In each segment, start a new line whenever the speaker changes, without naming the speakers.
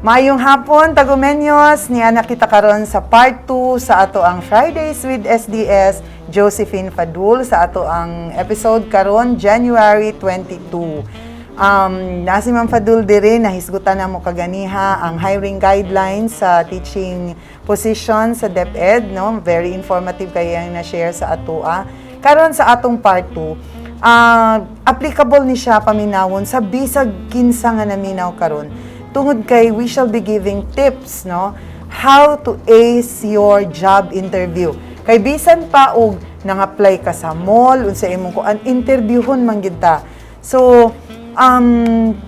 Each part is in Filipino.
Mayong hapon, Tagumenyos, niya nakita karon sa part 2 sa ato ang Fridays with SDS Josephine Fadul sa ato ang episode karon January 22. Nasi Ma'am Fadul dire nahisgutan na mo kaganiha ang hiring guidelines sa teaching position sa DepEd, no? Very informative kay ang na-share sa atoa. Karon sa atong part 2, applicable ni siya paminawon sa bisag kinsa nga naminaw karon. Tungod kay we shall be giving tips, no, how to ace your job interview. Kay bisan pa og nang-apply ka sa mall unsa imong kuan interviewhon man gyud ta. So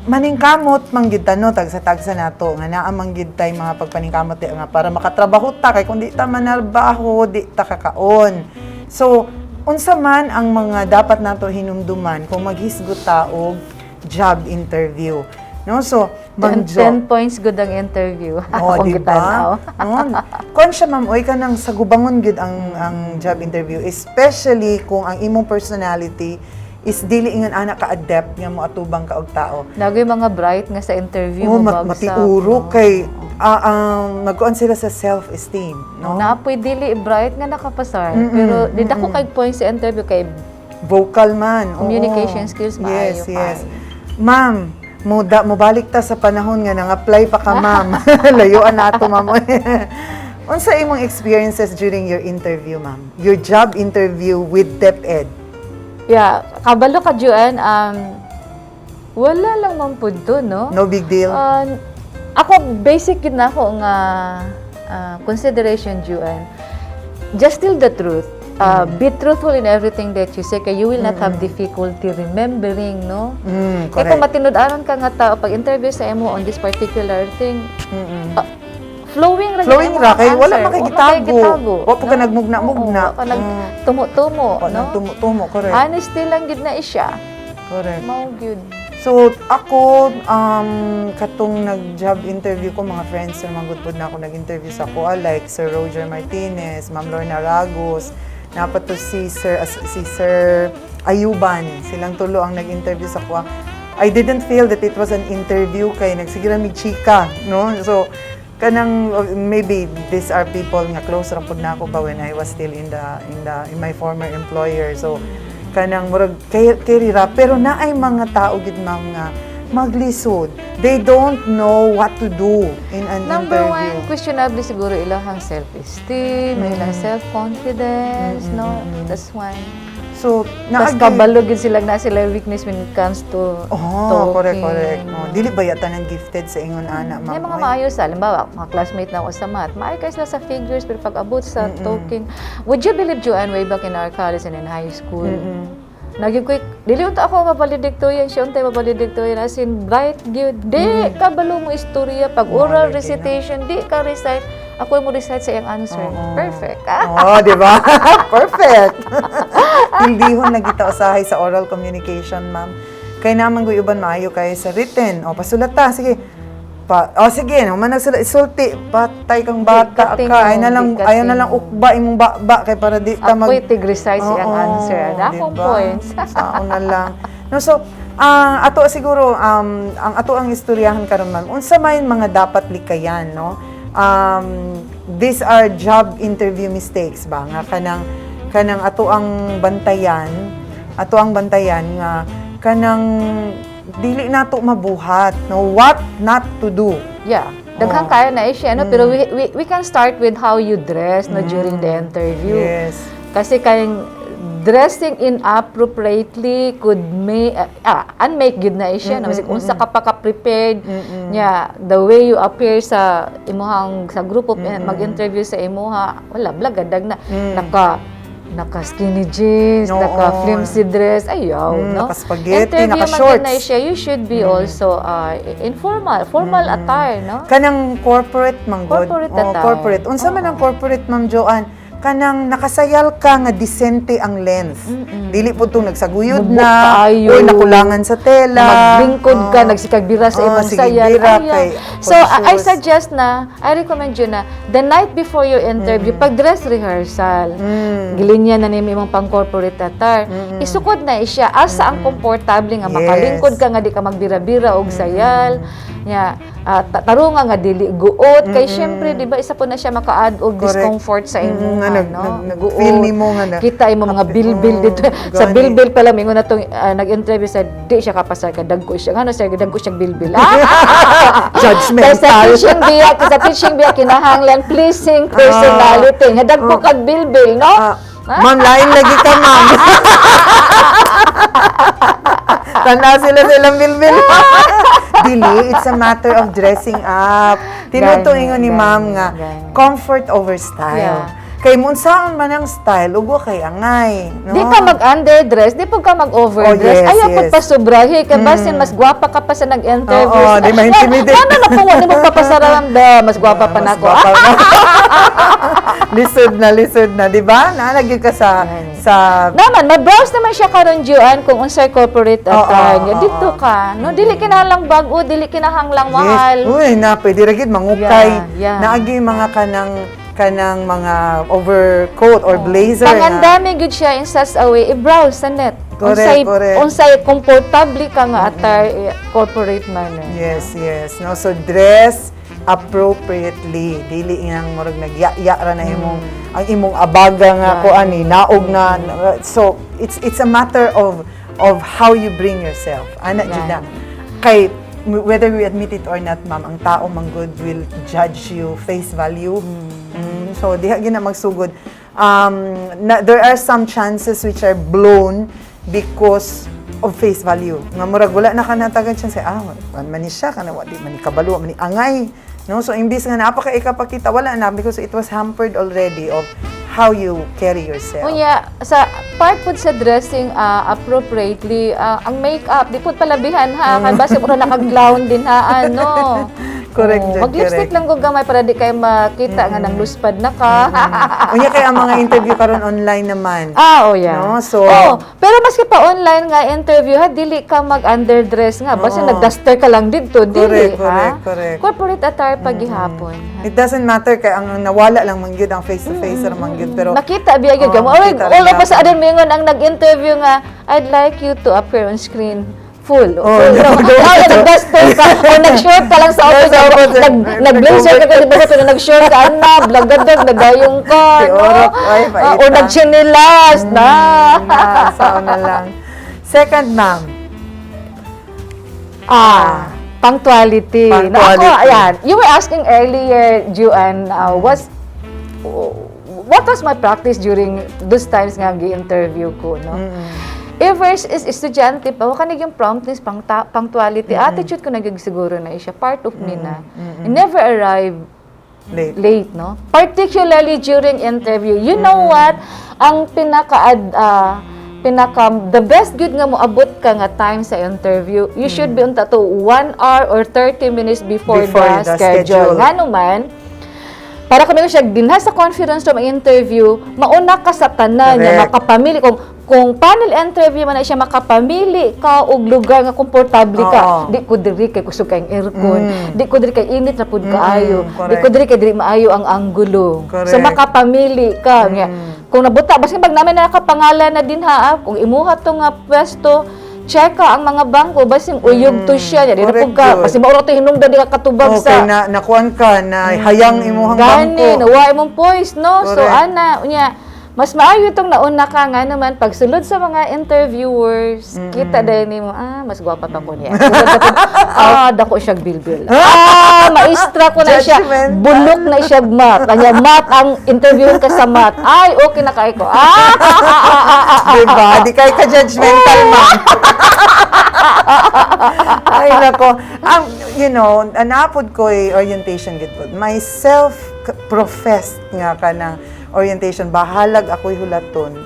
maningkamot man gyud ta, no, tagsa nato nga naa man gyud tay mga pagpaningkamot nga para makatrabaho ta kay kun di ta manarbaho di ta kakaon. So unsa man ang mga dapat nato hinumduman kung maghisgot ta og job interview. No, so
10 points good ang interview.
Oh, di ba? No. Kon siya ma'am, oy kanang sa gubangon gud ang job interview, especially kung ang imong personality is dili ingon ana ka adept nga mo atubang ka og tao.
Nagay mga bright nga sa interview
mo
no?
matiuro kay magkuan sila sa self-esteem, no?
Naapoy dili bright nga nakapasar, pero di dako kay points sa interview kay
vocal man,
communication skills maayo.
Yes. Ma'am, mobalik ta sa panahon nga nang-apply pa ka, ma'am. Layuan na ato, ma'am. Unsa imong experiences during your interview, ma'am? Your job interview with DepEd?
Yeah, kabalo ka, Joan, wala lang man po doon, no?
No big deal?
Ako, basic yun na ako nga consideration, Joan. Just tell the truth. Be truthful in everything that you say, kaya you will not have difficulty remembering, no? Kaya kung matinud-aron ka nga tao, pag interview sa emo on this particular thing, flowing
ra kay wala makikitago. Wa po ka nagmugna-mugna.
Wa nagtumo-tumo, no?
Nagtumo-tumo, correct.
Honesty lang gid na isya.
Correct.
Mao gyud.
So, ako, katong nag-job interview ko, mga friends naman good na ako nag-interview sa kuha, like Sir Roger Martinez, Ma'am Lorna Ragos, napato si Sir Ayuban, silang tulo ang nag-interview sa kuha. I didn't feel that it was an interview kay nagsigira mig chika, no? So, kanang maybe these are people nga close ra pud na ako ba when I was still in my former employer. So, kanang murag kerira pero naay mga tao gid mga maglisod. They don't know what to do in an
Number
interview.
one, questionable siguro ilahang self-esteem, ilang self-confidence, no? That's one.
So,
Tapos kabalo gid sila na sila weakness when it comes to talking.
Correct. Dili ba yata nang gifted sa ingon ana, ma'am?
May mga maayos, halimbawa, mga classmate na ako sa math, maayo kayo sila sa figures, pero pag abot sa talking, would you believe, Joan, way back in our college and in high school, naging quick, dili unta ako mapaledictorian, siya untay mapaledictorian, as in, bright, good, di, kabalo mo istorya, pag oral recitation, di ka recite, ako mo recite sa iyang answer. Perfect.
Di ba? Perfect. Hildihon nagita usahay sa oral communication, ma'am. Kay naman guyuban maayo kay sa written. O, pasulat ta. Sige. Sige. Man nagsulti. Patay kang bata ka. Ayaw na lang ukba imong ba kay para di ka
Ako'y tig-recite sa iyang answer. Akong points.
Saan na lang. No, so, ato siguro, ang ato ang istoryahan karon, ma'am. Unsa may mga dapat likayan, no? These are job interview mistakes ba nga kanang ato ang bantayan nga kanang dili nato mabuhat, no, what not to do.
Yeah, daghang kaya na siya, no, pero we can start with how you dress, no, during the interview.
Yes.
Kasi kayang dressing inappropriately could unmake good na siya, no? Kasi kung sa ka pa ka-prepared niya, the way you appear sa imuhang sa grupo mag-interview sa imuha, wala blagadag na naka skinny jeans, naka flimsy dress, ayaw, no?
Naka spaghetti,
interview
naka shorts.
Na siya, you should be also formal attire, no?
Kanang corporate manggod.
Corporate attire.
Corporate. Unsa man ang corporate, Ma'am Joan? Kanang nakasayal ka nga disente ang length. Dili po itong nagsaguyod na, o nakulangan sa tela.
Maglingkod ka, nagsikag-bira sa ibang sayal. So, I suggest na, I recommend you na, the night before your interview, pag dress rehearsal, gilinya na nimo imong pang-corporate attire, isukod na siya, asa ang komportable nga, makalingkod ka nga, di ka magbira-bira og sayal, Nya tarunga nga dili guot kay syempre di ba isa po na siya maka-add og discomfort sa imo
feel nimo nga
kita imo mga bilbil dito sa bilbil pala mingon na tong nag-interview sa di siya kapasar ka dagko siya ngano sir dagko siya bilbil
judgmental
sa teaching biya kinahanglan pleasing personality nga dagko kag bilbil no.
Ma'am, lain lagi ka, ma'am. Tanda silang bilbil. Dili, it's a matter of dressing up. Tinutuingon ni ma'am nga, comfort over style. Kay munsaon man ang style, ugo kay angay. No?
Di ka mag-underdress, di po ka mag-overdress. Ayaw po pa sobrahe, kay basin mas gwapa ka pa sa nag-interview.
Oo, di ma-intimidate.
Ano na po, di mo papasaramda, mas gwapa pa na ako.
Lisod na, di ba? Nalagyan ka sa...
Naman, ma-browse naman siya karon Joan kung unsay corporate attire niya. Dito ka, no? Dili kinahanglang bago, dili kinahanglang mahal.
Yes. Uy, pwede ragid mangukay. Naagi mga kanang mga overcoat or blazer
pangandami gud siya in such a way i-browse sa net.
Correct.
Unsay comfortable ka nga attire corporate manner.
Yes. No, so dress appropriately. Dili yang murag nagyaya ra na imong ang imong abaga nga kuan ni naog na. So it's a matter of how you bring yourself. Ana jud na. Kay whether we admit it or not, ma'am, ang tao man good will judge you face value. So diha gina magsugod. There are some chances which are blown because of face value. Nga murag wala na kanatagan chance man ni siya kana wa di man ni kabalo man ni angay. No, so imbis nga napaka ikapakita wala na because it was hampered already of how you carry yourself.
Unya, sa part po sa dressing appropriately, ang makeup, di po palabihan ha, kaya basi mo naka-clown din ha, ano.
Correct,
mag-lipstick lang ko gamay para di kayo makita nga nang luspad na ka.
Unya kaya ang mga interview karon online naman. No? So,
pero maski pa online nga interview ha, dili ka mag-underdress nga, basi nag-duster ka lang dito, dili ha.
Correct.
Corporate attire paghihapon.
It doesn't matter kay ang nawala lang mangyud ang face-to-face ra mangyud pero
nakita biya gyud mo. All of us adin mingon ang nag-interview nga, I'd like you to appear on screen. Full. Nag-duster ka. O nag-short ka lang sa office. Nag-blazer ka kasi bago nag-short ka. Blagadog, nagayong ka. O nag-chinilas na.
Sao na lang. Second, ma'am.
Punctuality. Ako, ayan. You were asking earlier, Joan, what was my practice during those times nga gi-interview ko, no? First is estudyante pa, waka naging promptness, punctuality, attitude ko naging siguro na siya, part of me na. I never arrive late, no? Particularly during interview. You know what? Ang the best good nga mo abot ka nga time sa interview, you should be unta to 1 hour or 30 minutes before the schedule. Nga naman, para kami siya dinha sa conference room ang interview, mauna ka sa tanan nga makapamili kung panel interview man na siya makapamili ka og lugar nga komportable ka. Di ko diri kay kusog kay aircon, di ko diri kay init na pud kaayo, di ko diri kay diri maayo ang anggulo. So makapamili ka. Kung nabuta basin pag namin nakapangalan na dinha, kung imuha to nga pwesto, check ka ang mga bangko basin uyog to siya di na pud ka kasi mauro to hinungdan di ka katubag sa
nakuan ka na hayang imuhang bangko.
Gani, nawa imong poise, no? So ana unya mas maayo itong nauna ka nga naman pagsulod sa mga interviewers, kita dahil ni mo, mas gwapa pa ko niya. Dako siya bilbil. Maestra ko na siya. Bulok na siya math. Kanya math ang interviewin ka sa math. Ay, okay na kay ko.
Diba? Di kayo ka-judgmental, ma'am. Ay, nako. Anapod ko orientation gitpod. Myself professed nga ka ng orientation, bahalag ako'y hulaton.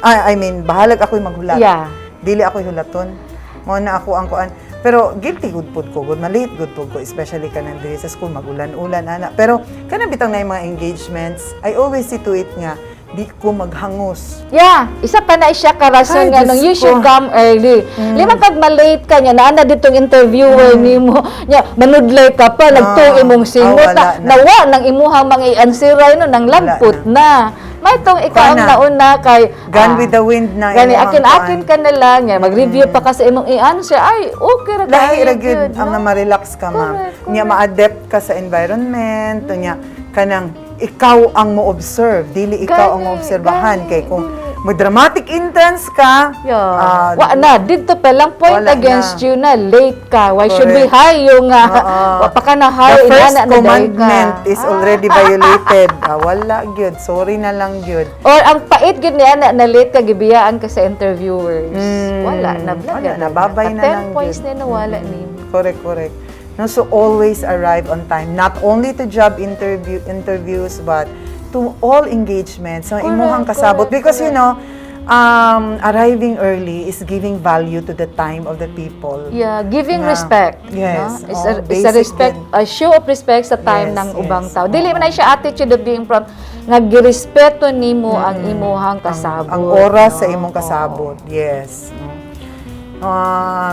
Bahalag ako'y maghulat.
Yeah.
Dili ako'y hulaton. Mo na ako ang kuan. Pero guilty good pod ko, good malate good pod ko, especially kanang diri sa school magulan-ulan ana. Pero kanang bitang na yung mga engagements, I always see to it nga di ko maghangos.
Yeah, isa pa na siya karason nga nung you should come early. Limang pag malate ka nya naana ditong interviewer nimo nya manudlay ka pa nagtuo imong singot nawa nang imuhang mga i-answeray no nang lampot na. may tong ikaw ang
Kana.
nauna kay
Gone with the wind na.
gani
imong
akin-akin
kuan.
ka na lang yan. Mag-review pa kasi imong i-answer. Ay, okay ra
Lahi
kayo,
ra gyud
good,
ang
no?
ma-relax ka, ma'am.
Correct,
Nya ma-adapt ka sa environment, nya kanang ikaw ang mo-observe, dili ikaw ang
Gani,
mo-obserbahan
gani,
kay kung
dili.
may dramatic entrance ka,
Yeah. Wa na dito pa lang point
wala
against
na.
you na late ka. Why should we
Correct.
hire you nga?
Oo.
Wa pa ka na
the
hire
first
ina na
commandment is already violated. Wala gyud, sorry na lang gyud.
Or ang pait gid niya na late ka gibiyaan ka sa interviewers. Wala na
Wala na, babay na lang
10 points
yun.
na nawala ni.
Correct. No, so always arrive on time, not only to job interviews but to all engagements. So imuhang kasabot because you know, arriving early is giving value to the time of the people.
Yeah, giving
Yeah.
respect.
Yes.
No? It's
Oh,
a
basic
respect,
din.
a show of respect sa time
Yes,
ng ubang
yes.
tao. Dili man na siya attitude of being from nagrespeto nimo ang imuhang kasabot.
Ang oras
no?
sa imong kasabot. Yes.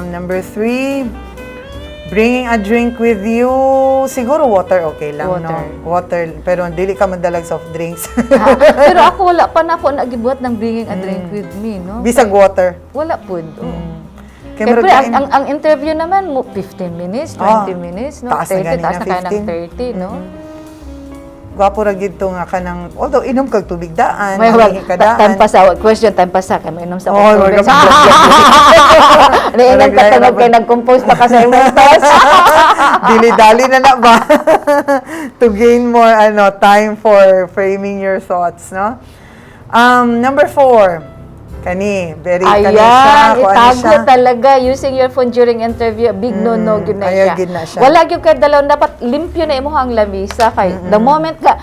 Number 3, bringing a drink with you. Siguro water okay lang,
Water.
no? Water. Pero dili ka madalag soft drinks.
Pero ako wala pa na ako nagibuhat ng bringing a drink with me, no?
Bisag water.
Wala po.
Kaya
Siyempre,
murag kain-
ang interview naman, 15 minutes, 20 minutes, no?
taas na
30,
ganina,
taas na kaya ng
15.
30, no?
Gwapo ra gid to nga kanang although inom kag tubig daan,
May
mangingi ka daan.
time pa sa question, time pa sa kami inom sa
Oh,
tubig.
wag ka
Naiinom ka tungod kay nag-compose pa kasi imong test.
Dili-dali na ba to gain more time for framing your thoughts, no? Number 4. Kani, very kani siya,
Ayan,
kung ano
itago
siya.
talaga using your phone during interview. Big no-no yun na
ayaw
siya.
gid na siya.
Wala yun ka dalaw, dapat limpyo na imo ang lamisa kay the moment ka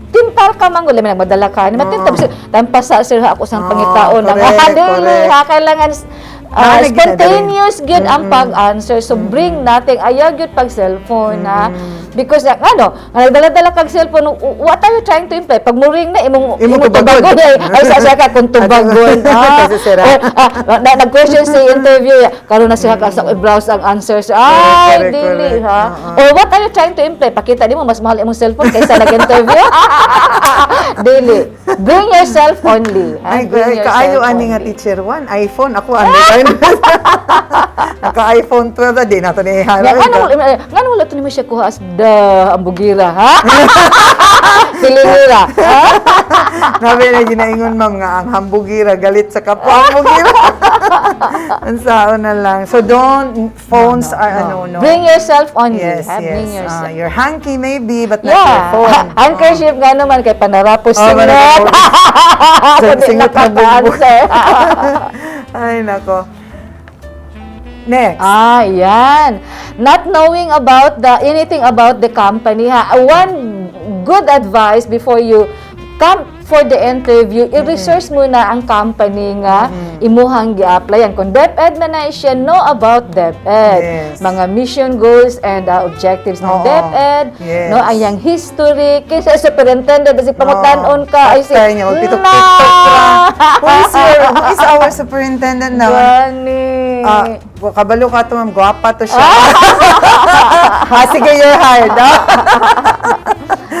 tintal ka man gula nagmadala ka ni matintal tampa sa sir ako sang pangitaon ang
correct,
dili ha kailangan spontaneous gyud ang
Mm-hmm.
pag-answer so bring nothing ayaw gyud pag cellphone ha because nagdala-dala kag cellphone what are you trying to imply pag muring na imong
tubagon.
ay sa ka kung tubagon
Kasi sira.
nag-question sa interview karon na siya ka sa browse ang answers ay
Correct,
dili
correct.
ha or what are you trying to imply pakita nimo mas mahal imong cellphone kaysa nag-interview dili bring yourself only ha?
Ay,
Bring yourself
kaayo ani nga
only.
teacher 1, iPhone ako Android. Naka-iPhone 12 na din nato ni
Ya, ngano wala to nimo siya kuha as the ambugira ha? Pilingira. Ha?
Nabi na ginaingon ma'am nga ang hambugira galit sa kapwa hambugira. Ang saon na lang. So phones are no.
Bring yourself only.
Yes,
ha? Bring
yes.
yourself.
Your hanky maybe but not your
Yeah.
phone.
Handkerchief nga naman kay panarapos singot.
Singot. Singot na bugbog.
answer.
Ay, nako. Next.
Yan. Not knowing about anything about the company ha. One good advice before you come for the interview, i-research muna ang company nga imuhang gi-applyan. Kung DepEd man na siya, know about DepEd.
Yes.
Mga mission goals and objectives ng
Oo.
DepEd.
Yes.
No, ayang history. Kaysa superintendent, kasi pamutanon ka. Ay,
After niya, magpitok-pitok ka. Who is our superintendent now?
Gani.
Kabalo ka to, ma'am. Gwapa to siya. Sige, you're hired.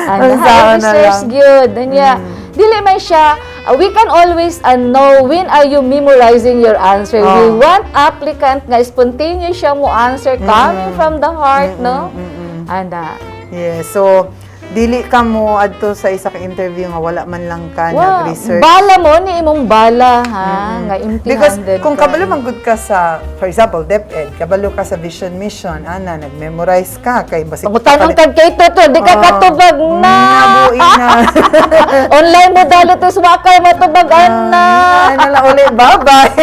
Ang saon na
research
lang.
good. Dili man siya, we can always know when are you memorizing your answer. We want applicant nga spontaneous siya mo answer coming from the heart, no? And
Yeah, so dili ka mo adto sa isa ka interview nga wala man lang ka nag-research.
bala mo ni imong bala ha, nga
Because
empty-handed
kung
ka.
kabalo man gud ka sa, for example, DepEd, kabalo ka sa vision mission, nag-memorize ka kay basig
Tanong kag kay to, di ka katubag na.
Nabuhi na.
Online mo dalo to wakay matubagan na.
Ay, nala uli, bye-bye.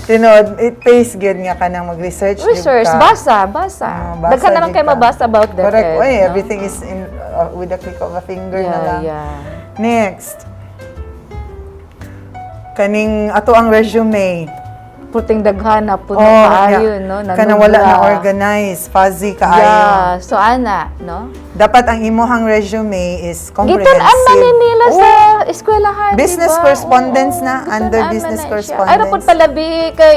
Tinod, it pays good nga ka nang mag-research.
Research,
ka.
basa.
Basa
Daghan naman
jud
kay
ka.
mabasa about DepEd.
Correct. Oy,
no?
everything is in with a click of a finger na lang.
Yeah.
Next. Kaning ato ang resume.
Puting daghan na puno
yeah.
kaayo, no?
Kanang wala na organized, fuzzy kaayo.
Yeah. So, ana, no?
Dapat ang imuhang resume is comprehensive.
Gitun-an man ni nila sa eskwelahan,
Business
diba?
correspondence na,
Gitun-an
under
man
business
na siya.
correspondence.
Ay, rapod palabi kay,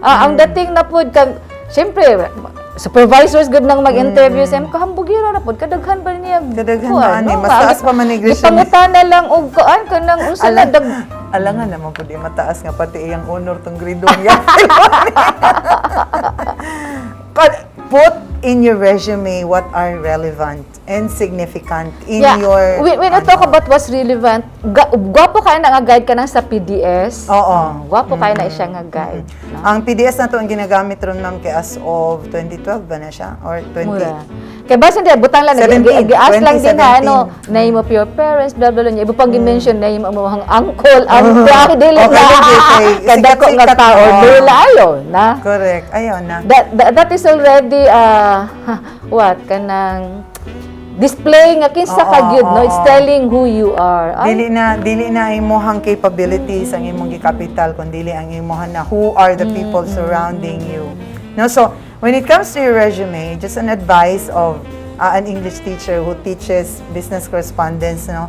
ang dating na pod kag, siyempre, supervisors good nang mag-interview sa kahambugira na pod, kadaghan ba niya
Kadaghan na ani, mas taas pa man ni resume.
Ipangutana lang og kuan kanang unsa na dag
Alangan naman po di mataas nga pati iyang honor tong gradong yan. Put in your resume what are relevant and significant in your...
When I talk about what's relevant, gwapo kayo na nga guide ka nang sa PDS.
Oo.
Gwapo kayo na siya nga guide. No?
Ang PDS na to ang ginagamit ron ma'am kay as of 2012 ba na siya? Or 20?
Mura. Kaya basta hindi, butang lang,
17,
i-ask lang din na,
2017.
name of your parents, blah, blah, blah. Iba pang i-mention, name of mga uncle, auntie, dili na. Kada ko nga tao, dili ayo na.
Correct. Ayaw na.
That is already, what, kanang display nga kinsa ka gyud, no? It's telling who you are.
Dili na imong capabilities ang imong gikapital kundi dili ang imong na who are the people surrounding you. No, so when it comes to your resume, just an advice of an English teacher who teaches business correspondence, no?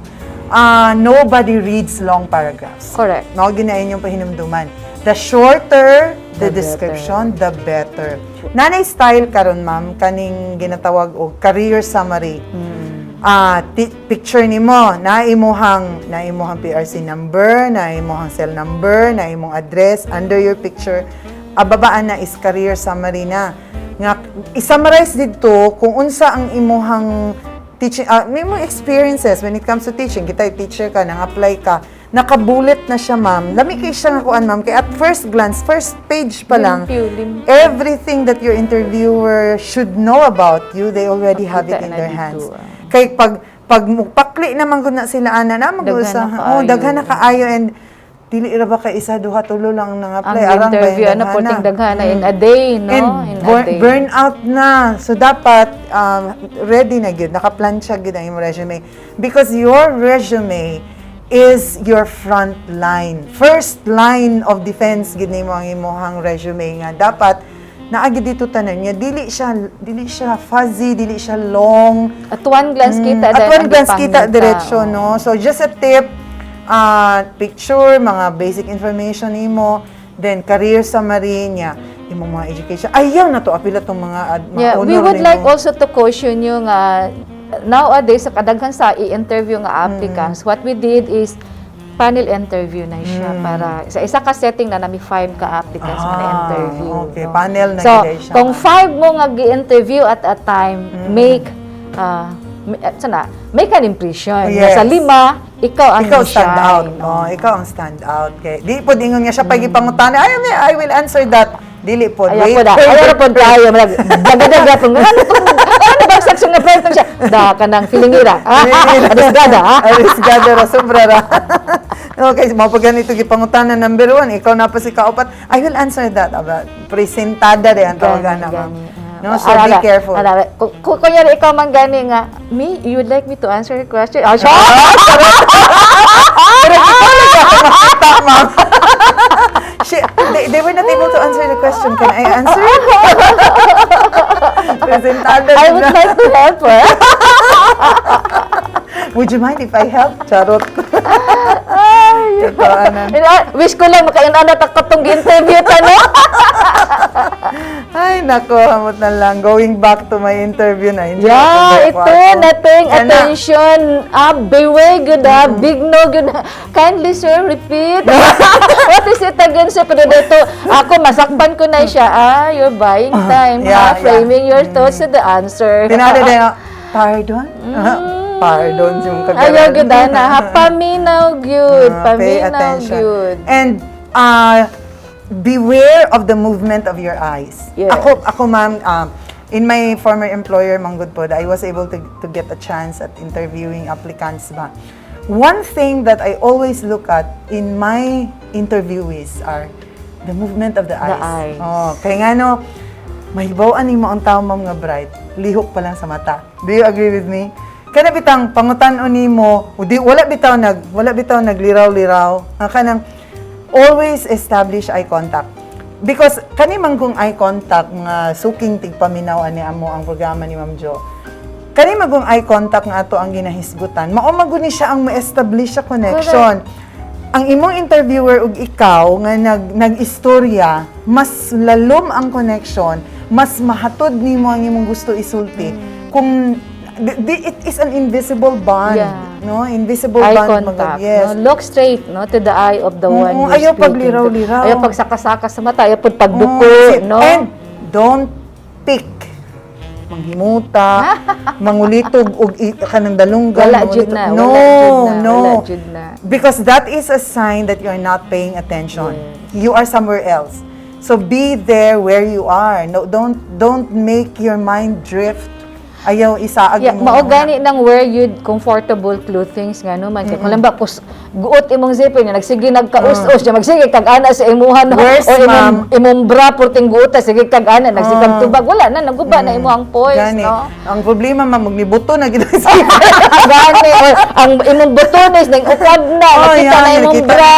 Nobody reads long paragraphs.
Correct.
No, ginayon yung pahinumduman. The shorter the description, the better. Nanay style karon ma'am kaning ginatawag og career summary. Picture nimo na imuhang PRC number, na imuhang cell number, na imong address under your picture. Babaan na is career summary na. Nga i-summarize dito kung unsa ang imuhang teaching may mga experiences when it comes to teaching. Kita teacher ka, nang apply ka, nakabulet na siya ma'am. Lami kay siya nga kuan ma'am kay at first glance, first page pa lang. Everything that your interviewer should know about you, they already have it in their hands. Kay pag pakli naman gud na sila ana na mag-usa. Daghan na kaayo and dili ra ba kay isa duha tulo lang nang apply
arang interview ano puting daghana in a day, no?
And burn out na. So dapat ready na gyud, nakaplansya gyud ang imong resume because your resume is your front line. First line of defense gid nimo ang imong resume nga dapat naagi dito tanan niya dili siya fuzzy, dili siya long. At one glance kita diretso, no? So just a tip, picture, mga basic information nimo, then career summary niya, imong mga education. Ayaw na to apila tong mga honor
we would
nimo.
like also to caution you nga nowadays sa kadaghan sa i-interview nga applicants, what we did is panel interview na siya para sa isa ka setting na nami 5 ka applicants na interview.
Okay,
no?
panel na
so,
siya.
kung 5 mo nga gi-interview at a time, make an impression.
Yes.
Sa 5, ikaw
stand out.
No?
Ikaw ang stand out. Okay. Di po dingon nga siya pagipangutana. I will answer that. Dili po.
Ayaw po tayo. Daga-daga po. Ano ba section nga present siya? Da ka nang feelingira. Arisgada.
Arisgada ra, sobra ra. Okay, mo pag ganito gipangutana number 1, ikaw na pa si kaupat. I will answer that. Presentada rin ang tawagan na. No, so be careful.
Kunyari ikaw man gani nga, you would like me to answer your question? Siya!
Pero ikaw nagkakamakita, ma'am. They were not able to answer the question. Can I answer it? Presentada.
I would like to help her.
Would you mind if I help? Charot.
Wish ko lang makainana takot interview no?
Ay, nako, hamot na lang. Going back to my interview na.
Ito, nating attention. Beware, good big no, good kindly, sir, repeat. What is it again, sir? Pero dito, ako, masakpan ko na siya. You're buying time, framing your thoughts to the answer.
Tinali na, pardon? Pardon, yung kagalan.
Ayaw, good na. Paminaw, good.
Pay
Paminaw,
attention.
good.
And, beware of the movement of your eyes.
Yes.
Ako ma'am, in my former employer, Manggod po, I was able to get a chance at interviewing applicants ba. One thing that I always look at in my interviewees are the movement of the eyes. Kaya nga no, mahibawaan ni mo ang tao ma'am nga bright, lihok pa lang sa mata. Do you agree with me? Kana bitang pangutan-on nimo, wala bitaw nagliraw-liraw. Kanang always establish eye contact. Because kani man kung eye contact nga suking tigpaminaw ani amo ang programa ni Ma'am Jo. Kani man kung eye contact nga ato ang ginahisgutan, mao man guni siya ang ma-establish sa connection. Correct. Ang imong interviewer ug ikaw nga nag-istorya, mas lalom ang connection, mas mahatod nimo ang imong gusto isulti. Kung it is an invisible bond,
Yeah.
no? Invisible
Eye
bond,
contact,
yes.
no? Look straight, no, to the eye of the one you're
Ayaw
speaking
pagliraw-liraw.
to. Ayaw pagsaka-saka sa mata, ayaw pagduko, no?
And don't pick manghimuta, mangulitog og kanang dalunggan.
Wala jud na,
No,
wala jud na,
no.
wala jud na.
Because that is a sign that you're not paying attention. You are somewhere else. So be there where you are. No, don't make your mind drift. Ayaw isaag
Yeah,
mo.
mao gani nang wear you comfortable clothings nga no man kay kung lamba guot imong zipper nga nagsige nagkaus-us siya magsige kag ana sa imuhan no?
Worse,
o
ma'am.
imong bra purting guota sige kag ana nagsikag tubag wala na naguba na imong poise
Gani.
no.
Ang problema maglibuto na gid sa
Gani or ang imong butones nang ukwag na nakita na imong bra.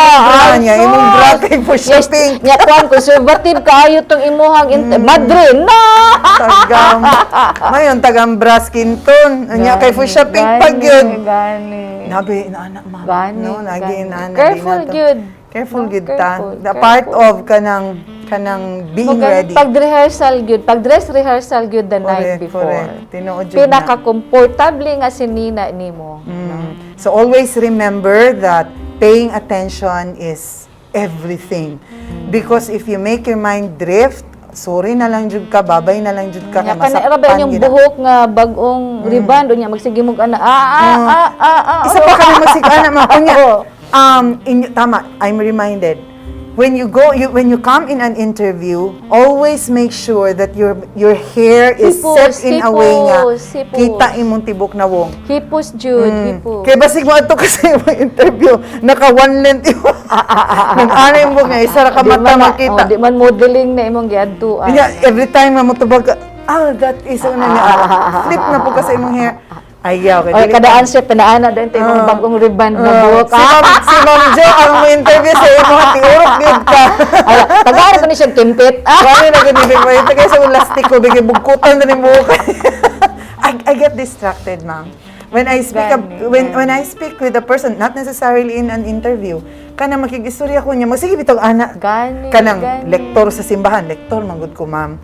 niya, imong bra kay for shopping.
Nya kwan conservative kaayo tong imuhang madre na.
Tagam. Mayon tagam braskinton. Anya kay for shopping pag yun.
Gani.
Nabi na anak ma.
Gani,
No, nagi
gani.
na.
Careful gyud.
Careful
No,
gyud
careful,
ta. The part of kanang being ready.
Pag rehearsal gyud, pag dress rehearsal gyud the night before.
Correct. Tinuod gyud na.
Pinaka-comfortable nga sinina nimo.
So always remember that paying attention is everything. Because if you make your mind drift, sorry na lang jud ka, babay na lang jud ka,
Nya
masaktan
kana yung
gina.
buhok nga bagong riband unya magsige mo ana.
Isa pa kami magsigana ma kunya. Tama, I'm reminded. When you come in an interview, always make sure that your hair is set in a way nga
Hipos.
kita imong tibok na wong.
Hipos jud, hipos.
Kaya basig mo ato kasi yung interview, naka one length yung nag-anay mo nga, isa ra ka mata makita.
Di man modeling na imong giadtuan.
Every time nga mo tubag ka, that is una niya. Flip na po kasi imong hair. Ayaw.
Or kada answer, pinaana din tayo yung bagong riband na buhok.
Si Ma'am Jo, ang mo interview sa iyo, tiurok gid ka.
Tagara ko ni siya kimpit.
Kami na ganibig mo. Ito kayo sa ulastik ko, bigay bugkutan na ni buhok. I get distracted, ma'am. When I speak when I speak with a person, not necessarily in an interview, kana makikistorya ko niya, magsige bitong ana. Kanang lektor sa simbahan, lektor manggod ko, ma'am.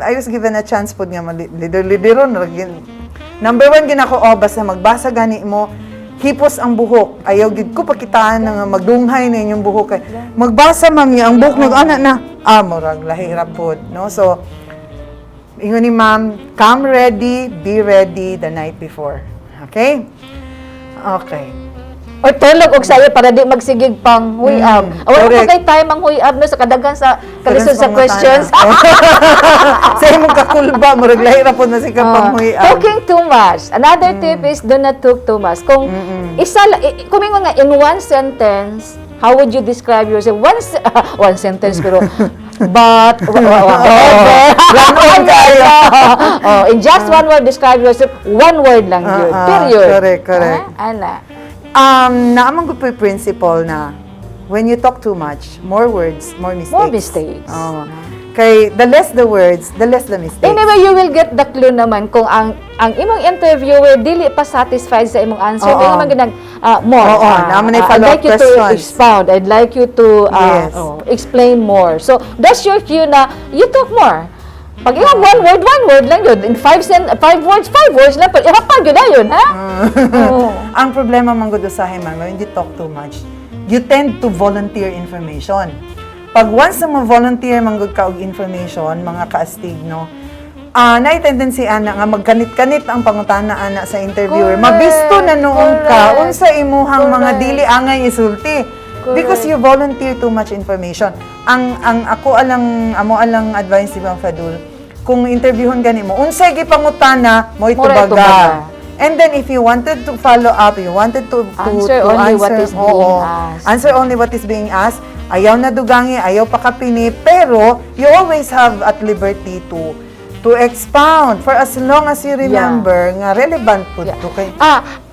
I was given a chance pod nga lider-lideron. Number 1 ginako, basta magbasa gani mo, hipos ang buhok. Ayaw gid ko pakitaan nga magdunghay na inyong buhok kay magbasa ma'am niya ang buhok nag-ana na. Murag lahirap pod, no? So ingon ni ma'am, come ready, be ready the night before. Okay? Okay.
Or tulog og sayo para di magsigig pang huyab. Wala ko kay time ang huyab no sa kadaghan sa kalisod sa questions.
Sa imong kakulba, murag lahira po na si kapang huyab.
Talking too much. Another tip is do not talk too much. Kung kumingon nga in one sentence, how would you describe yourself? One sentence pero but in just one word describe yourself, one word lang yun. Period.
Correct.
Ana.
Naamang good po yung principle na when you talk too much, more words, more mistakes.
More mistakes.
Kay the less the words, the less the mistakes.
Anyway, you will get the clue naman kung ang imong interviewer dili pa satisfied sa imong answer. Dili naman ginag more.
Naman ay
I'd
follow-up
like you to
questions.
expound. I'd like you to explain more. So, that's your cue na you talk more. Pag ihap one word lang yun. In 5 words lang. Ihapag yun na yun, ha?
Ang problema man gud usahay man, when you talk too much, you tend to volunteer information. Pag once na mo-volunteer man gud ka og information, mga kaastig, no? Naay tendency ana nga magkanit-kanit ang pangutana ana sa interviewer.
Correct.
Mabisto na noon ka
Correct.
unsa imuhang mga
Correct.
dili angay isulti. Because you volunteer too much information. Ang amo alang advice si Ma'am Fadul, kung interviewon gani mo, unsay gipangutana mo itubaga. And then if you wanted to follow up, you wanted to
Answer only what is being asked.
Answer only what is being asked. Ayaw na dugangi, ayaw pakapini, pero you always have at liberty to expound for as long as you remember nga relevant po to kay.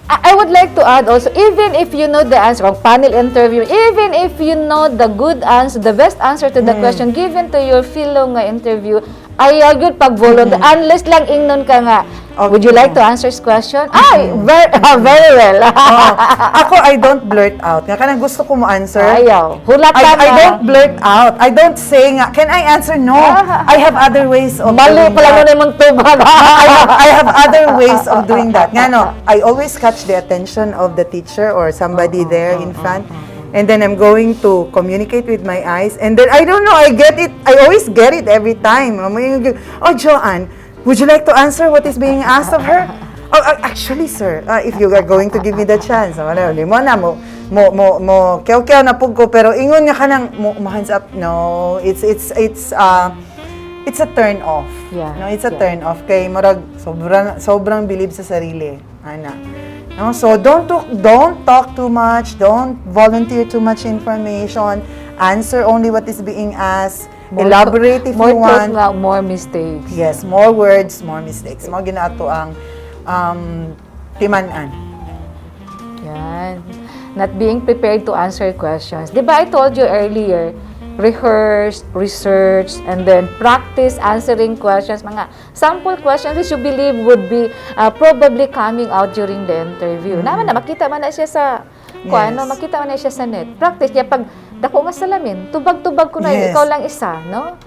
I would like to add also, even if you know the answer, kung panel interview, even if you know the good answer, the best answer to the question given to your fellow nga interview, ayaw yun pag-volunteer. Unless lang ingnon ka nga,
Okay.
Would you like to answer his question? Ay, very well.
Ako, I don't blurt out. Nga kanang gusto ko mo answer.
Ayaw. Hulat ka
I don't blurt out. I don't say nga, can I answer? No. I have other ways of
Mali
doing
pala mo
that.
na yung tubag.
I have other ways of doing that. Nga no, I always catch the attention of the teacher or somebody there in front. And then I'm going to communicate with my eyes. And then, I don't know, I get it. I always get it every time. Oh, Joan, would you like to answer what is being asked of her? Oh, actually, sir, if you are going to give me the chance, kyaw-kyaw na pug ko, pero ingon nga ka nang, hands up, no, it's a turn off.
Yeah.
No, it's a turn off. Kay murag, sobrang believe sa sarili. Ana. No, so don't talk too much, don't volunteer too much information, answer only what is being asked, elaborate if you want.
More mistakes.
Yes, more words, more mistakes. Mo ginato ang timan-an.
Yan. Not being prepared to answer questions. Di ba I told you earlier, rehearse, research, and then practice answering questions. Mga sample questions which you believe would be probably coming out during the interview. Naman na, makita man na siya sa makita man na siya sa net. Practice niya pag dako nga salamin, tubag-tubag ko na ikaw lang isa, no?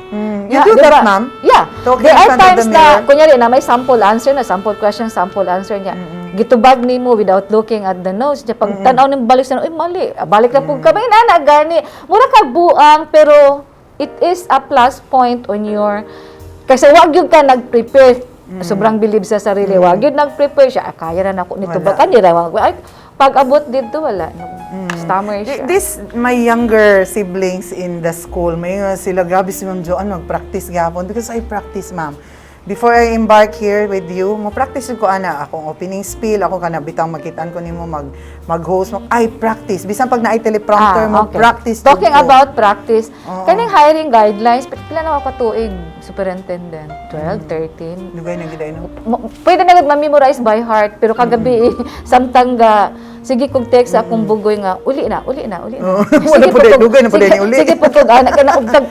You do that, ma'am?
Yeah.
Talking
There
in
are
front of
times
the
na,
mirror?
kunyari na may sample answer na, sample question, sample answer niya. Gitubag ni mo without looking at the notes. Niya, pag tanaw ng balik sa, mali. Balik na po kami, na gani. Mura ka buang, pero it is a plus point on your, kasi wag yun ka nag-prepare. Sobrang believe sa sarili. Wag yun nag-prepare siya. Kaya na ako nitubag. Kanira, pag abot dito, wala. Stammer siya.
My younger siblings in the school, may sila, grabe si Ma'am Joan, mag-practice gapon. Because I practice, ma'am. Before I embark here with you, mo-practice ko akong opening spiel, ako bitang makitaan ko nimo mag-host, I practice. Bisan pag na-ay teleprompter, mo-practice.
Talking about practice, kaning hiring guidelines, pila na ako katuig, superintendent? 12, 13?
Lugay na giday no?
Pwede na mag-memorize by heart, pero kagabi, samtang sige kong text sa akong bugoy nga, uli na.
Wala po din, dugay na po din uli.
Sige po kong anak,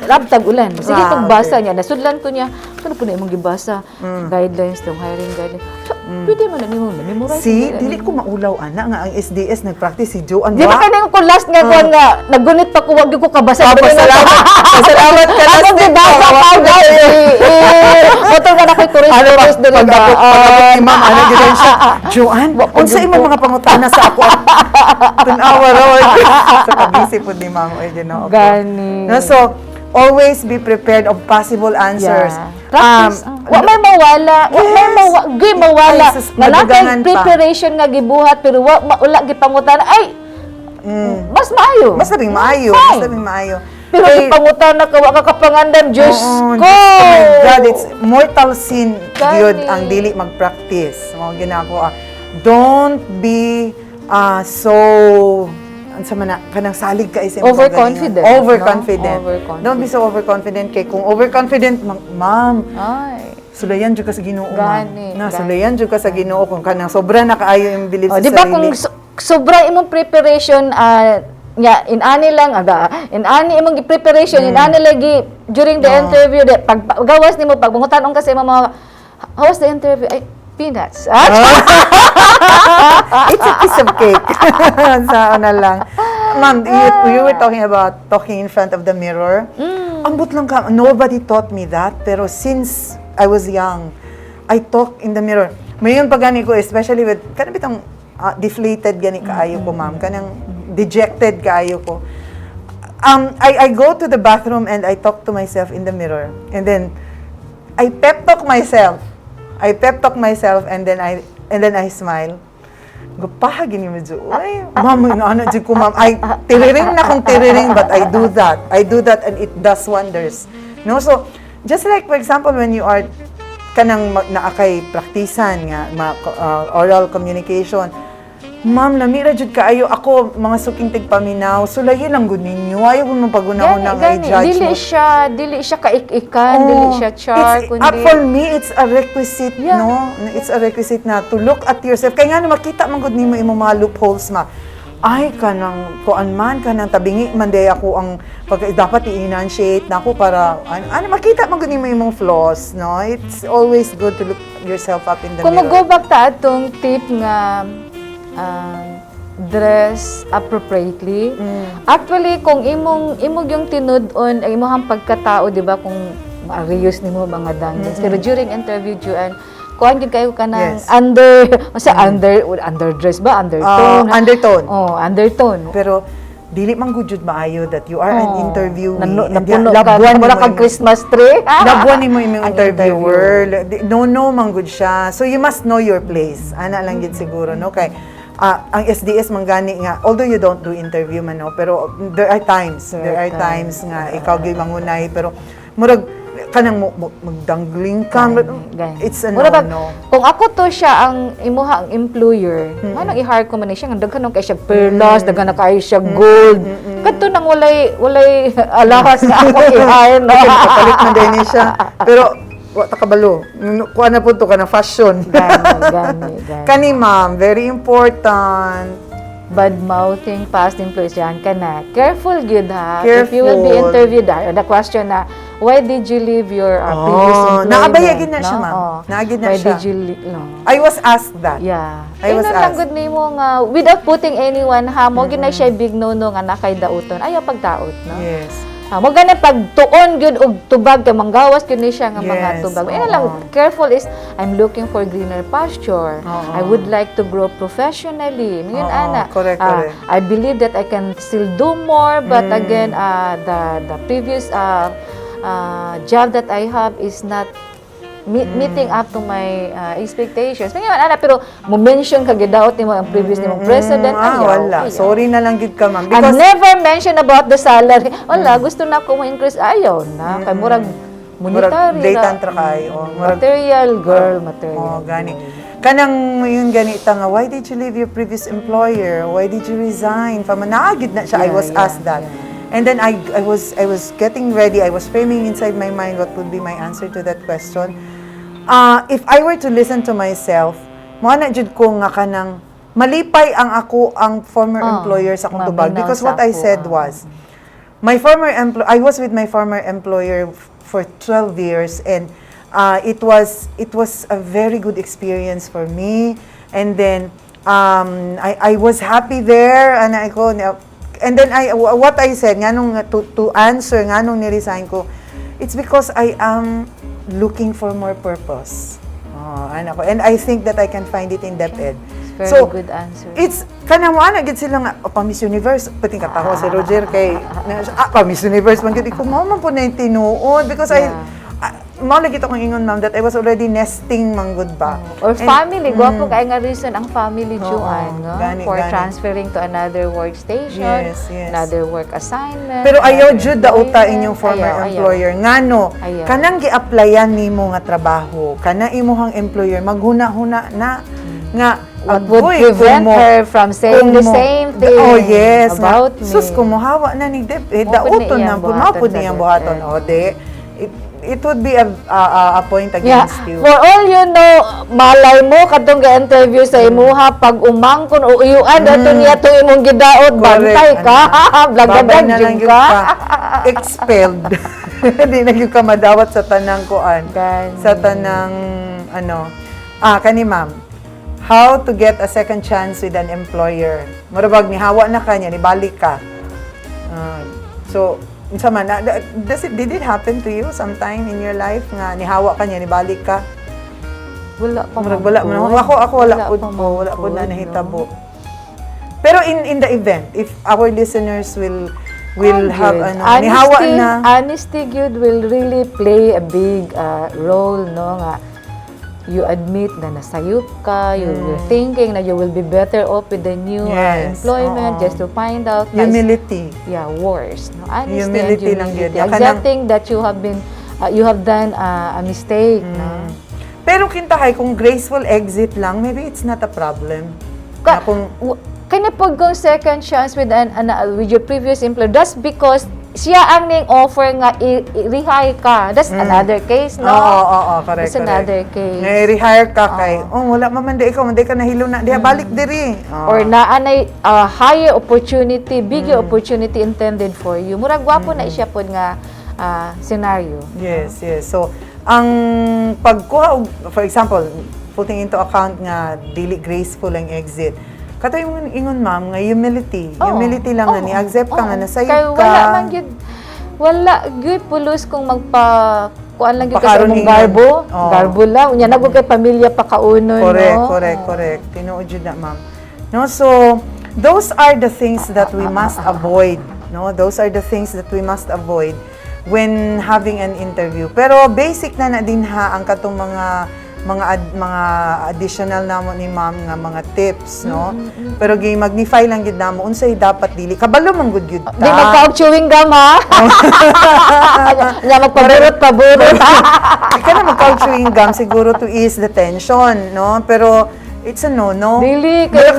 labtag ulan. Sige kong basa niya, nasudlan ko niya, ano po na imong gibasa? Guidelines, tong hiring guidelines. So, pwede man na memorize.
See, dili ko maulaw, nga ang SDS nag-practice si Joan.
Di ba kanina ko last nga ko nga, naggunit pa ko, wag ko kabasa.
Pasalamat ka last
ako gibasa pa, Motor ka na kay Turis.
Pag-abot ni ma'am, gidan siya, Joan, unsa imong mga pangutana sa ako? Tanawa raw. So, kabisi po ni ma'am.
Gani.
So, always be prepared of possible answers.
Practice. Wa may mawala. Mawala. Nga lang preparation nga gibuhat, pero wala gipangutan. Ay, mas maayo.
Mas labing maayo.
Pero gipangutan na ka, wa ka kapangandam, Diyos ko.
Oh my God, it's mortal sin gyud
Gani.
ang dili mag-practice. Mga ginako, don't be so kanang salig ka isip
Overconfident.
Overconfident.
No?
Don't be so overconfident kay kung overconfident, ma'am,
Ay.
sulayan jud ka sa Ginoo,
Gani.
sulayan jud ka sa Ginoo kung kanang sobra na kaayo yung belief sa
Di ba
sarili.
kung sobra imong preparation, in ani lang, in ani imong preparation, in ani lagi during the interview, pag gawas nimo, pag bungutan kasi mga, how was the interview? Ay, peanuts.
It's a piece of cake. Sa lang. Ma'am, you were talking about talking in front of the mirror. Ambot lang ka. Nobody taught me that. Pero since I was young, I talk in the mirror. Mayon pag gani ko, especially with, kanang bitang deflated gani kaayo ko, ma'am. Kanang dejected kaayo ko. I go to the bathroom and I talk to myself in the mirror. And then, I pep talk myself and then I smile. Gupahagi ni medyo, ay, ma'am, ano di ko, ma'am, ay, tiriring na kung tiriring, but I do that and it does wonders. No, so, just like, for example, when you are kanang naakay praktisan nga, oral communication, ma'am, namira jud kaayo ako mga suking tigpaminaw. Sulayi lang gud ninyo. Ayaw mo pagunahon na nga i-judge mo.
Dili siya kaikikan, dili siya char, kundi
for me it's a requisite, no? It's a requisite na to look at yourself. Kaya nga makita man gud nimo imong mga loopholes ma. Ay kanang kuan man kanang tabingi man day ako ang dapat i-enunciate nako para ano makita man gud nimo imong flaws, no? It's always good to look yourself up in the
Kung
mirror.
mag-go back ta atong tip nga dress appropriately. Actually, kung imong yung tinud-on ay imong pagkatao, di ba, kung ma-reuse nimo mga dances. Pero during interview, Joan, kuhan gid kayo ka ng
Yes.
underdress ba? Undertone.
Undertone.
Oh, undertone.
Pero dili man gud jud maayo that you are an interviewee.
Napuno ka.
Labuan
Mura
mo
kag Christmas tree.
Labuan ni mo imong
Ang
interviewer. No man gud siya. So you must know your place. Ana lang gid siguro, no? Kay ang SDS manggani nga, although you don't do interview man, no, pero there are times nga ikaw gyud mangunay, pero murag kanang magdangling ka. It's a
Mura
no.
Kung ako to siya ang imuha ang employer, manang i-hire ko man siya nga daghan kay siya perlas, daghan na kay siya gold. Kadto nang walay alahas nga ako i-hire na.
Kapalit man din siya. Pero wa ta kabalo. Kuha na po to ka na fashion.
Gani.
Kani ma'am, very important.
Bad-mouthing past employees yan ka na. Careful good ha.
Careful.
If you will be interviewed, the question na, why did you leave your previous employment?
Nakabayagin na siya, ma'am.
Oh.
Naagid na
Why
siya.
did you leave? No.
I was asked that.
Yeah.
I was
lang
asked.
good nimo nga, without putting anyone ha, mo ginay siya big no-no nga nakay dauton. Ayaw pagdaot, no?
Yes.
Mo gani pag tuon gyud og tubag kay manggawas gyud ni siya nga mga
Yes,
tubag.
oo.
Lang careful is I'm looking for greener pasture.
Oo.
I would like to grow professionally. Yun
Oo,
ana.
correct.
I believe that I can still do more but again the previous job that I have is not meeting up to my expectations. Pero mo mention kag daot nimo ang previous nimong president.
Wala. Sorry na lang gid ka, ma'am.
I
Because
never mention about the salary. Wala, gusto na ko mo-increase. Ayaw na. Kay murag monetary.
blatant ra kayo.
Material, girl, material.
Oh, gani. Kanang yung ganita nga, why did you leave your previous employer? Why did you resign? Naagid na siya. I was asked that. And then I was getting ready. I was framing inside my mind what would be my answer to that question. If I were to listen to myself, mga na jud ko nga kanang malipay ang former employer sa akong tubag, because what I said was I was with my former employer for 12 years, and it was a very good experience for me. And then I was happy there, and then what I said nganong to answer nganong ni-resign ko, it's because I am looking for more purpose. And I think that I can find it in DepEd.
Very good answer.
It's kanang mo ana gid sila nga pa-Miss Universe pati kataho si Roger kay pa-Miss Universe man gid ko mo man po na tinuod, because mao lagi akong ingon, ma'am, that I was already nesting manggod ba.
Or family, gwapo kay nga reason ang family, Joan, no? For
gani.
transferring to another workstation,
Yes.
another work assignment.
Pero ayaw
another
jud dauta
employment.
inyong former
Ayaw.
employer. Ngano,
Ayaw.
kanang gi-applyan nimo nga trabaho, kana imuhang employer maghuna-huna na nga
What would
agoy,
prevent
kumo-
her from saying the
kumo-
same thing
Oh, yes.
about
nga,
me?
Sus, kumuhawa na ni DepEd.
Mapud
Dauton
na
na,
iyang
mapud
buhaton
niyang
sa
buhaton.
DepEd.
O, di. It would be a point
Yeah,
against you.
for all you know, malay mo katong ga-interview sa imuha pag umangkon o uyuan dato niya tong imong gidaot, bantay ka, blagadag
Babay na lang
jud
yun
ka.
Expelled. Hindi na yun ka madawat sa tanang kuan.
Gani.
Sa tanang, kani ma'am, how to get a second chance with an employer. Murabag, nihawa na kanya, nibalik ka. So, sama na, did it happen to you sometime in your life nga nihawa ka niya, nibalik ka?
Wala pa
Murag
man
wala
po.
man. Ako wala po na
no.
nahitabo. Pero in the event, if our listeners will have nihawa na.
Honesty good will really play a big role, no, nga you admit na nasayop ka, you're thinking na you will be better off with the new
Yes,
employment, just to find out na
Humility.
worse, no? Honesty
Humility
and
lang
humility.
yun.
Accepting that you have done a mistake, no?
Pero kintahay, kung graceful exit lang, maybe it's not a problem. Na kung
Kanya po kung second chance with with your previous employer, that's because siya ang ning offer nga i-rehire ka. That's another case, no?
Oo, correct.
That's another case.
Nga-rehire ka kay, wala mamanda ikaw, manday ka nahilo na, diha balik diri.
Or naanay higher opportunity, bigger opportunity intended for you. Murag gwapo na siya po nga scenario.
Yes. So, ang pagkuha og, for example, putting into account nga dili graceful ang exit. Kato yung ingon ma'am nga humility. Humility lang nga ni accept ka nga nasayod ka.
Kaya wala gyud pulos kung kuan lang gyud ka sa
Pakaroon
imong
ningon.
garbo.
Oo.
Garbo lang. Unya nagud kay pamilya pa kaunon, no?
Correct. Tinuod jud na ma'am. No, so those are the things that we must avoid. No, those are the things that we must avoid when having an interview. Pero basic na din ha ang katong mga additional namo ni ma'am nga mga tips, no? Pero magnify lang gid namo unsay dapat dili kabalo man gud ta.
Di magka chewing gum ha. Nya magpaburot.
Ika na magka-chewing gum siguro to ease the tension, no? Pero it's a no.
Dili kay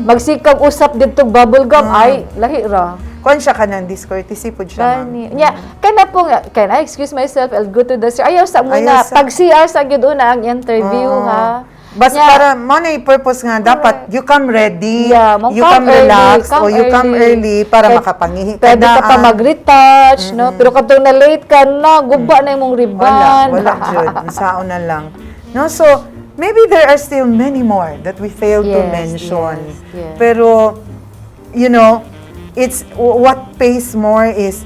magsikag usap didto bubble gum ay lahi ra.
Kuan siya ka ng discourtesy po siya, ma'am.
Nya, kana po nga, can I excuse myself, I'll go to the sir. Ayaw sa muna, pag CR sa gyud una ang interview, ha?
Basta para, mo na purpose nga, dapat you come ready, you come relax, o you come early para makapangihi ka
pwede ka pa mag-retouch, no? Pero kapag na-late ka na, guba na yung ribbon.
Wala jud, saon na lang. No, so, maybe there are still many more that we failed to mention.
Yes.
Pero, you know, it's what pays more is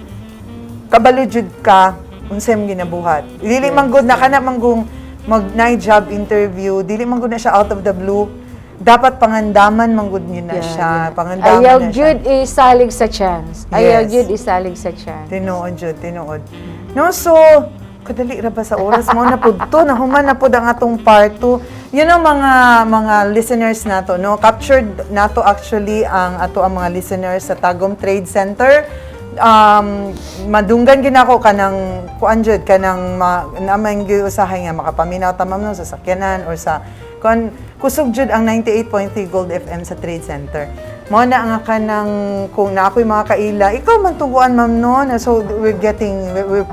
kabalo jud ka unsay mo ginabuhat. Dili man gud na kana manggong mag-night job interview, dili man gud na siya out of the blue. Dapat pangandaman man gud niya na siya, pangandaman
ayaw
na siya.
jud isalig sa chance. Ayaw jud isalig sa chance.
Tinuod. No, so kadali ra ba sa oras mo na pud to, nahuman na pud ang atong part 2. You know, mga listeners nato, no? Captured nato actually ang mga listeners sa Tagum Trade Center. Madunggan ginako kanang kuan jud kanang namang giusahay nga makapaminaw ta ma'am no sa sakyanan or sa kusog jud ang 98.3 Gold FM sa Trade Center. Mao na nga kanang kung na ako'y mga kaila, ikaw man tuguan ma'am no. So we're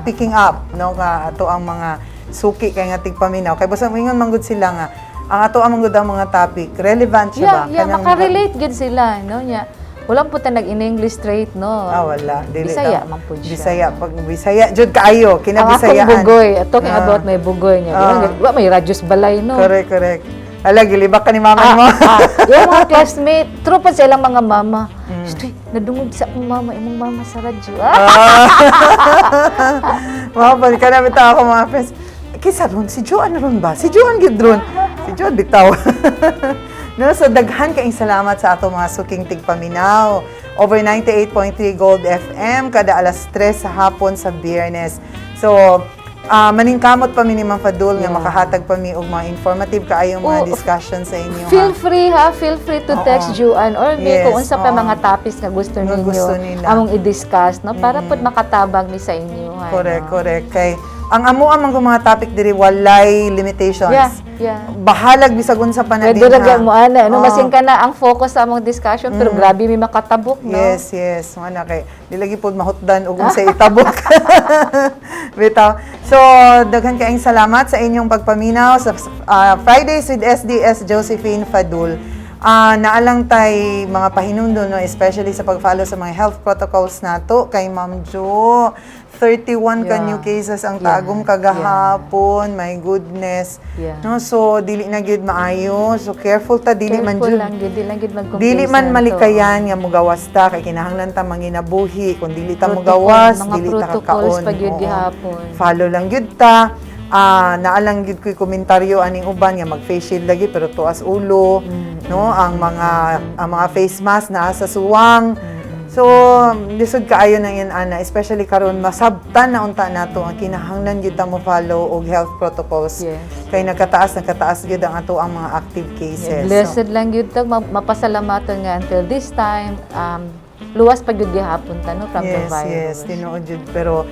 picking up no nga ato ang mga suki kay nga tigpaminaw. Kay basta ingon manggod sila nga ang ato ang manggod ang mga topic relevant siya ba?
Yeah, makarelate gid sila no nya. Wala po ta nag-in-English straight, no?
Wala. Dili
Bisaya man po siya.
Bisaya. Jud kaayo, kinabisayaan.
Ang akong bugoy. Talking about may bugoy niya. Diba, may radius balay, no?
Correct. Ala, gilibak ka ni mama mo.
Yung mga classmate, true pa silang mga mama. Stoy, nadungog sa akong mama, imong mama sa radyo.
Mabal ka na bitaw ako mga friends. Kisa ron, si Joan ron ba? Si Joan gid ron. Si Joan bitaw. No, so daghan kaayong salamat sa ato mga suking tigpaminaw. Over 98.3 Gold FM kada alas 3 sa hapon sa Biyernes. So, maningkamot pa mi ni Ma'am Fadul nga makahatag pa mi og mga informative kaayong mga discussion sa inyo.
Feel free to text Joan or me kung unsa pa mga topics nga gusto ninyo among i-discuss, no, para pud makatabang mi sa inyo.
Correct. Kay ang amo ang mga topic diri walay limitations. Bahalag bisag unsa pa na din ha.
Pwede mo ana, no, masin ka na ang focus sa among discussion pero grabe mi makatabok, no.
Yes. Ana kay dilagi pod mahutdan og unsay itabok. Bitaw. So daghan kaayong salamat sa inyong pagpaminaw sa Fridays with SDS Josephine Fadul. Naalang tay mga pahinundo, no, especially sa pag-follow sa mga health protocols nato kay Ma'am Jo. 31 ka new cases ang Tagum kagahapon. My goodness. No, so dili na gyud maayo. So careful ta, dili man jud. Dili man malikayan nga mugawas ta kay kinahanglan ta manginabuhi. Kung dili ta mugawas, dili ta kakaon. Follow lang gyud ta. Naalang gyud ko'y komentaryo aning uban nga mag-face shield lagi pero tuas ulo, no, ang mga face mask naa sa suwang. So lisod kaayo na yan ana, especially karon masabtan na unta nato ang kinahanglan gyud ta mo follow og health protocols. Kay nagkataas gyud ang ato ang mga active cases.
Blessed lang gyud ta mapasalamaton nga until this time luwas pa gyud gihapon ta, no, from the virus.
Yes, tinuod gyud pero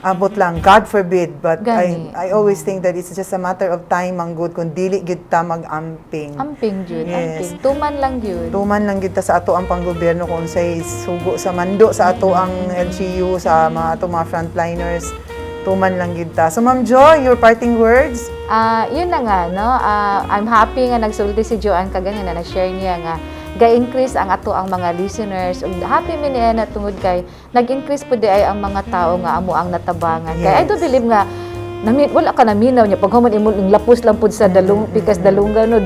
abot lang, God forbid, but I always think that it's just a matter of time ang good kung dili gid ta mag-amping.
Amping jud, amping. Tuman lang gyud
ta sa ato ang panggobyerno kung say sugo sa mando sa ato ang LGU sa mga frontliners. Tuman lang gid ta. So Ma'am Jo, your parting words?
Yun na nga, no. I'm happy nga nagsulti si Joan kagani na nag-share niya nga ga-increase ang ato ang mga listeners. Ug happy mi niya na tungod kay nag-increase pud ay ang mga tao nga amo ang natabangan. Kay I do believe nga wala ka naminaw niya pag human imo ning lapos lang pud sa dalung pikas dalungan no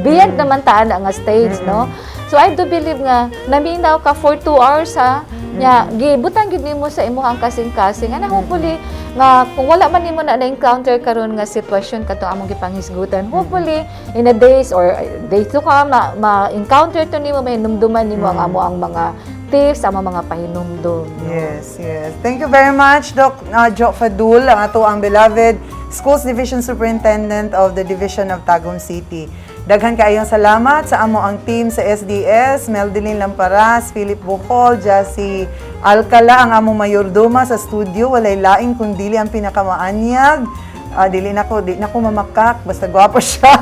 beyond naman taan nga stage no. So I do believe nga naminaw ka for 2 hours ha nya gibutang gid nimo sa imong kasing-kasing ana hopefully nga kung wala man nimo na encounter karon nga sitwasyon kato among gipanghisgutan hopefully in a days or days to come ma-encounter to nimo mahinumduman nimo ang amo ang mga tips ang mga pahinumdum.
Yes, yes. Thank you very much, Doc Jo Fadul, ang ato ang beloved Schools Division Superintendent of the Division of Tagum City. Daghan kaayong salamat sa amo ang team sa SDS, Meldelin Lamparas, Philip Bukol, Jassy Alcala, ang among mayordoma sa studio, walay laing kundili ang pinakamaanyag. Di na ko mamakak, basta gwapo siya.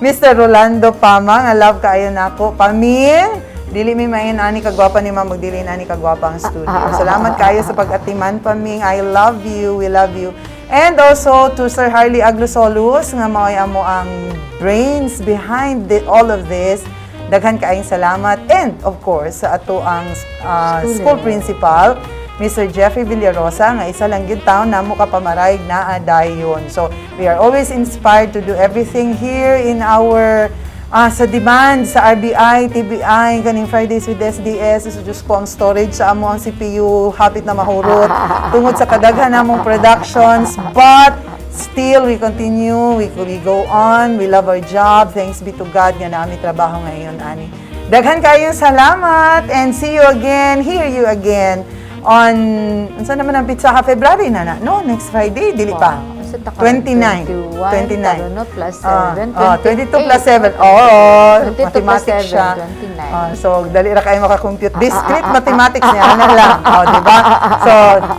Mr. Rolando Pamang, I love kaayo nako. Paming, dili mi main ani kagwapa ni Ma'am, magdili na ani kagwapa ang studio. Salamat kayo sa pag-atiman, Paming. I love you, we love you. And also to Sir Harley Aglosolus nga maoy amo ang brains behind all of this. Daghan kaayong salamat. And of course sa ato ang school principal, Mr. Jeffrey Villarosa, nga isa lang yun taon na mo kapamarayag na dayon. So we are always inspired to do everything here in our sa demand sa RBI, TBI, kaning Fridays with SDS, so just ko ang storage sa amo ang CPU, hapit na mahurot, tungod sa kadaghan namong productions, but still we continue, we go on, we love our job, thanks be to God nga naami trabaho ngayon, ani. Daghan kayong salamat, and see you again, hear you again, on, saan naman ang pizza ka, February na, no? Next Friday, dili pa. 29. 29.
Plus 7.
22 plus 7. Oo,
22
mathematics siya.
29.
So, dali ra kayo makakompute. Discrete mathematics niya, ano lang. Di ba? So,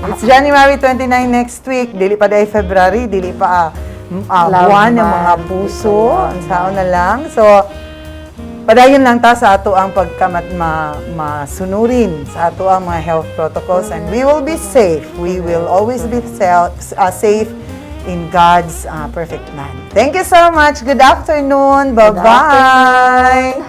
it's January 29 next week. Dili pa dahil February. Dili pa buwan ng mga puso. Saan na lang. So, padayon lang ta sa ato ang masunurin sa ato ang mga health protocols, and we will be safe. We will always be safe in God's perfect plan. Thank you so much. Good afternoon. Bye-bye.